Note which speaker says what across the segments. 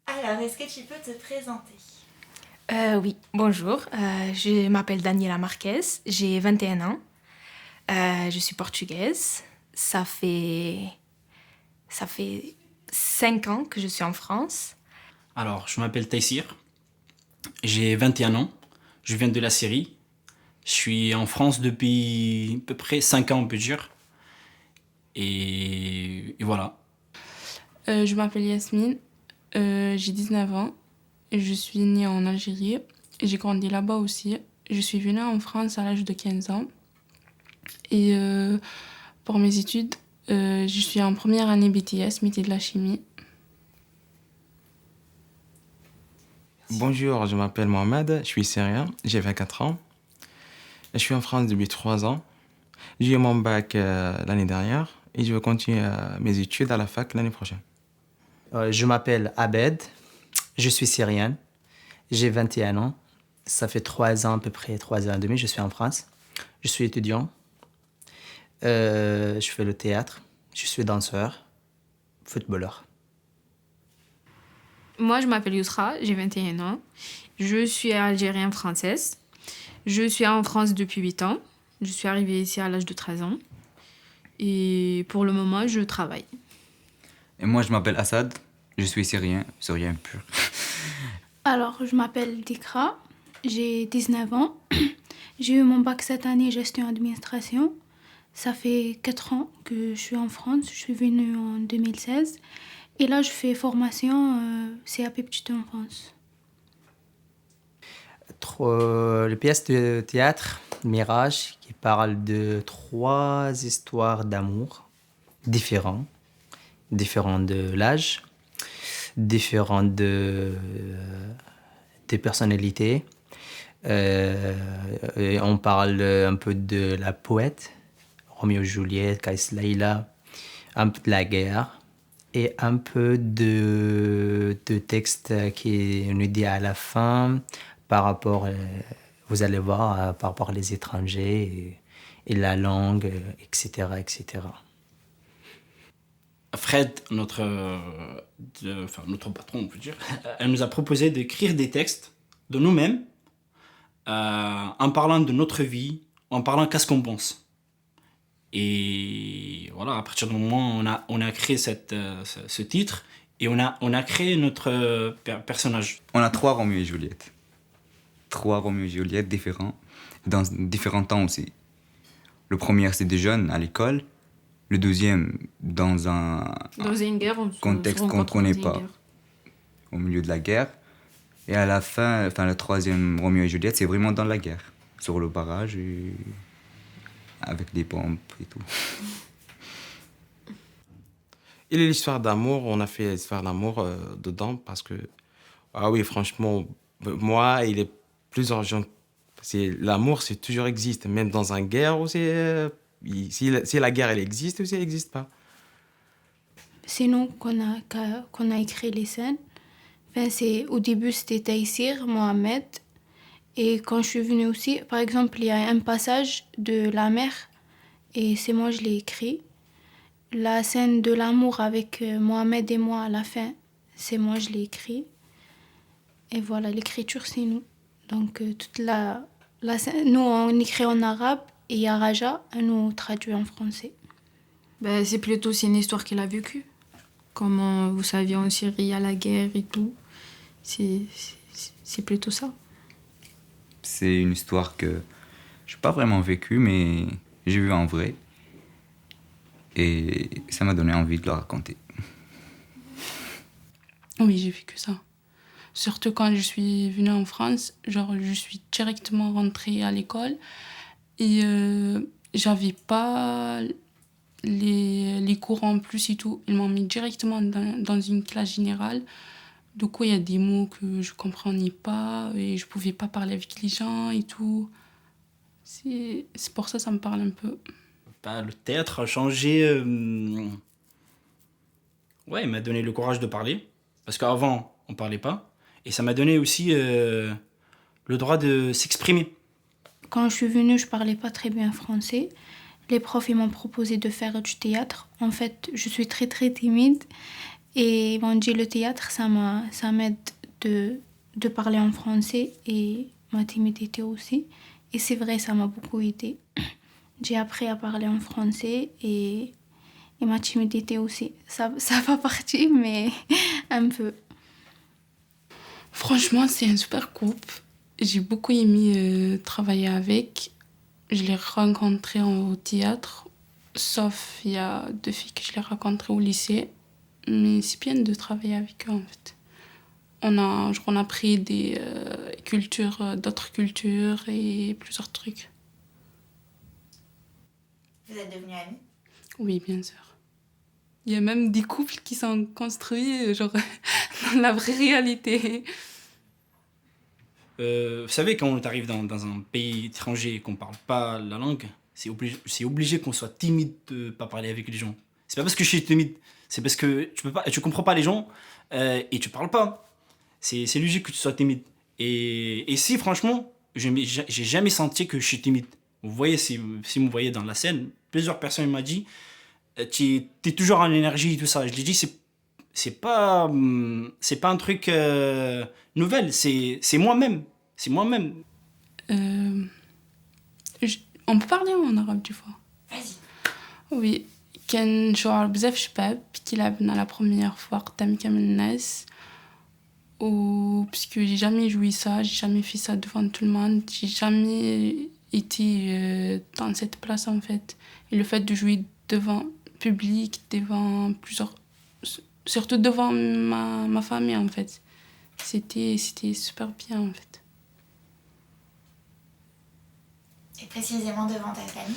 Speaker 1: Alors, est-ce que tu peux te présenter?
Speaker 2: Oui, bonjour. Je m'appelle Daniela Marquez, j'ai 21 ans. Je suis portugaise. Ça fait 5 ans que je suis en France.
Speaker 3: Alors, je m'appelle Taïsir, j'ai 21 ans, je viens de la Syrie. Je suis en France depuis à peu près 5 ans, on peut dire. Et voilà.
Speaker 4: Je m'appelle Yasmine, j'ai 19 ans, et je suis née en Algérie, et j'ai grandi là-bas aussi. Je suis venue en France à l'âge de 15 ans. Et pour mes études, je suis en première année BTS, métier de la chimie.
Speaker 5: Bonjour, je m'appelle Mohamed, je suis syrien, j'ai 24 ans. Je suis en France depuis 3 ans. J'ai eu mon bac l'année dernière et je vais continuer mes études à la fac l'année prochaine.
Speaker 6: Je m'appelle Abed, je suis syrien, j'ai 21 ans. Ça fait 3 ans, à peu près 3 ans et demi, je suis en France. Je suis étudiant, je fais le théâtre, je suis danseur, footballeur.
Speaker 7: Moi, je m'appelle Yousra, j'ai 21 ans. Je suis algérienne française. Je suis en France depuis 8 ans. Je suis arrivée ici à l'âge de 13 ans. Et pour le moment, je travaille.
Speaker 8: Et moi, je m'appelle Assad, je suis syrien pur.
Speaker 9: Alors, je m'appelle Dikra, j'ai 19 ans. J'ai eu mon bac cette année, gestion administration. Ça fait 4 ans que je suis en France. Je suis venue en 2016. Et là, je fais formation CAP Petite Enfance.
Speaker 6: Le pièce de théâtre Mirage qui parle de 3 histoires d'amour différentes de l'âge, différentes des personnalités. Et on parle un peu de la poète, Roméo et Juliette, Kais Laïla, un peu de la guerre et un peu de texte qui nous dit à la fin par rapport, vous allez voir, par rapport aux étrangers et la langue, etc., etc.
Speaker 3: Fred, notre patron, on peut dire, elle nous a proposé d'écrire des textes de nous-mêmes en parlant de notre vie, en parlant qu'est-ce qu'on pense. Et voilà, à partir du moment où on a créé ce titre, et on a créé notre personnage.
Speaker 8: On a 3 Roméo et Juliette. 3 Roméo et Juliette différents, dans différents temps aussi. Le premier, c'est des jeunes à l'école. Le deuxième, dans
Speaker 7: une guerre,
Speaker 8: contexte qu'on ne connaît pas, au milieu de la guerre. Et à la fin, le troisième, Roméo et Juliette, c'est vraiment dans la guerre, sur le barrage, et avec des bombes et tout.
Speaker 5: Et l'histoire d'amour, on a fait l'histoire d'amour dedans parce que, ah oui, franchement, moi, il est plus urgent. L'amour, c'est toujours existe, même dans une guerre, ou si la guerre, elle existe ou si elle n'existe pas.
Speaker 9: C'est nous qu'on a écrit les scènes. Enfin, au début, c'était Taïsir, Mohamed. Et quand je suis venue aussi, par exemple, il y a un passage de la mer et c'est moi, je l'ai écrit. La scène de l'amour avec Mohamed et moi à la fin, c'est moi, je l'ai écrit. Et voilà, l'écriture, c'est nous. Donc, toute la scène, nous, on écrit en arabe et il y a Raja, nous traduit en français.
Speaker 7: C'est une histoire qu'il a vécue. Comment, vous savez, en Syrie, il y a la guerre et tout. C'est plutôt ça.
Speaker 8: C'est une histoire que je n'ai pas vraiment vécue, mais j'ai vue en vrai. Et ça m'a donné envie de la raconter.
Speaker 4: Oui, j'ai vécu ça. Surtout quand je suis venue en France, je suis directement rentrée à l'école et j'avais pas les cours en plus et tout. Ils m'ont mis directement dans une classe générale. Du coup, il y a des mots que je comprenais pas et je pouvais pas parler avec les gens et tout. C'est pour ça que ça me parle un peu.
Speaker 3: Le théâtre a changé. Ouais, il m'a donné le courage de parler. Parce qu'avant, on parlait pas. Et ça m'a donné aussi le droit de s'exprimer.
Speaker 9: Quand je suis venue, je parlais pas très bien français. les profs ils m'ont proposé de faire du théâtre. En fait, je suis très très timide et ils m'ont dit le théâtre, ça m'aide de parler en français et ma timidité aussi. Et c'est vrai, ça m'a beaucoup aidé. J'ai appris à parler en français et ma timidité aussi. Ça va partir, mais un peu.
Speaker 4: Franchement, c'est un super groupe. J'ai beaucoup aimé travailler avec. Je l'ai rencontré au théâtre, sauf il y a 2 filles que je l'ai rencontrées au lycée. Mais c'est bien de travailler avec eux en fait. On a pris des cultures, d'autres cultures et plusieurs trucs.
Speaker 1: Vous êtes devenus amis?
Speaker 4: Oui, bien sûr. Il y a même des couples qui sont construits genre, dans la vraie réalité.
Speaker 3: Vous savez, quand on arrive dans un pays étranger et qu'on ne parle pas la langue, c'est obligé qu'on soit timide de ne pas parler avec les gens. C'est pas parce que je suis timide, c'est parce que tu comprends pas les gens et tu parles pas. C'est logique que tu sois timide. Et si, franchement, j'ai jamais senti que je suis timide. Vous voyez, si vous me voyez dans la scène, plusieurs personnes m'ont dit tu es toujours en énergie et tout ça. Je lui dis c'est pas un truc nouvel, c'est moi-même. C'est moi-même.
Speaker 4: On peut parler en arabe du fois.
Speaker 1: Vas-y.
Speaker 4: Oui. كان شعور بزاف شباب كيلعبنا la première fois قدام كامل الناس parce que j'ai jamais joué ça, j'ai jamais fait ça devant tout le monde, j'ai jamais été dans cette place en fait. Et le fait de jouer devant public, devant plusieurs, surtout devant ma famille en fait, c'était super bien en fait.
Speaker 1: Et précisément devant ta famille?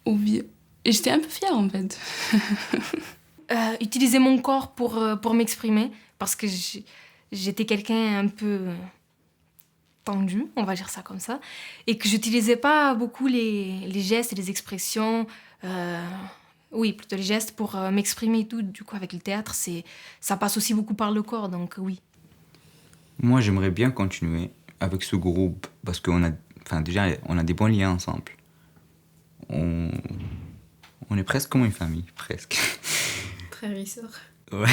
Speaker 4: Oui. Et j'étais un peu fière en fait.
Speaker 2: Utiliser mon corps pour m'exprimer, parce que j'étais quelqu'un un peu tendu, on va dire ça comme ça, et que j'utilisais pas beaucoup les gestes et les expressions, oui, plutôt les gestes pour m'exprimer et tout. Du coup, avec le théâtre, ça passe aussi beaucoup par le corps, donc oui.
Speaker 8: Moi, j'aimerais bien continuer avec ce groupe, parce déjà, on a des bons liens ensemble. On est presque comme une famille, presque.
Speaker 7: Frère et sœur.
Speaker 8: Ouais.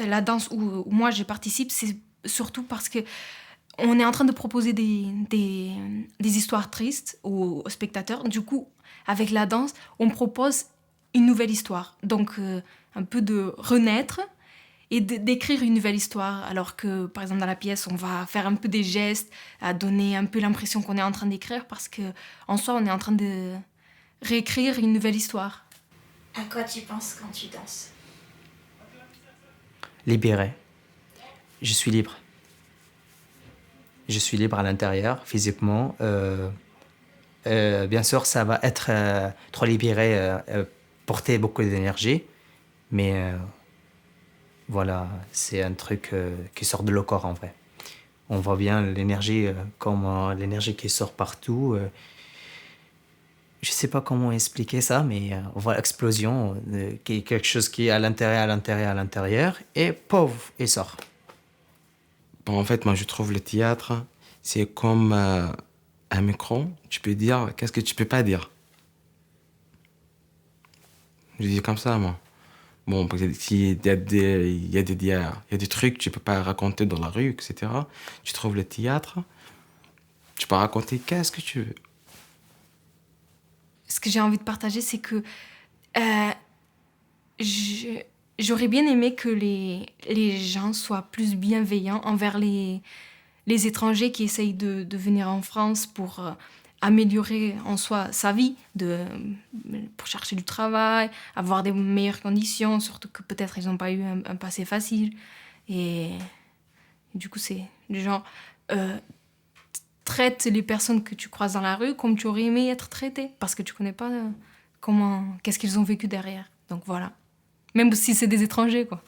Speaker 2: La danse où moi je participe, c'est surtout parce que on est en train de proposer des histoires tristes aux spectateurs. Du coup, avec la danse, on propose une nouvelle histoire. Donc, un peu de renaître et d'écrire une nouvelle histoire. Alors que, par exemple, dans la pièce, on va faire un peu des gestes, à donner un peu l'impression qu'on est en train d'écrire, parce qu'en soi, on est en train de réécrire une nouvelle histoire.
Speaker 1: À quoi tu penses quand tu danses?
Speaker 6: Libéré. Je suis libre. Je suis libre à l'intérieur, physiquement. Bien sûr, ça va être trop libéré, porter beaucoup d'énergie, mais voilà, c'est un truc qui sort de le corps en vrai. On voit bien l'énergie, comme l'énergie qui sort partout. Je sais pas comment expliquer ça, mais on voit l'explosion, quelque chose qui est à l'intérieur, et pauvre, il sort.
Speaker 5: Bon, en fait, moi, je trouve le théâtre, c'est comme un micro. Tu peux dire qu'est-ce que tu peux pas dire. Je dis comme ça, moi. Bon, s'il y a des trucs que tu peux pas raconter dans la rue, etc. Tu trouves le théâtre, tu peux raconter qu'est-ce que tu veux.
Speaker 2: Ce que j'ai envie de partager, c'est que j'aurais bien aimé que les gens soient plus bienveillants envers les étrangers qui essayent de venir en France pour améliorer en soi sa vie, pour chercher du travail, avoir des meilleures conditions, surtout que peut-être ils n'ont pas eu un passé facile. Et du coup, c'est du genre... traite les personnes que tu croises dans la rue comme tu aurais aimé être traité, parce que tu connais pas qu'est-ce qu'ils ont vécu derrière. Donc voilà. Même si c'est des étrangers, quoi.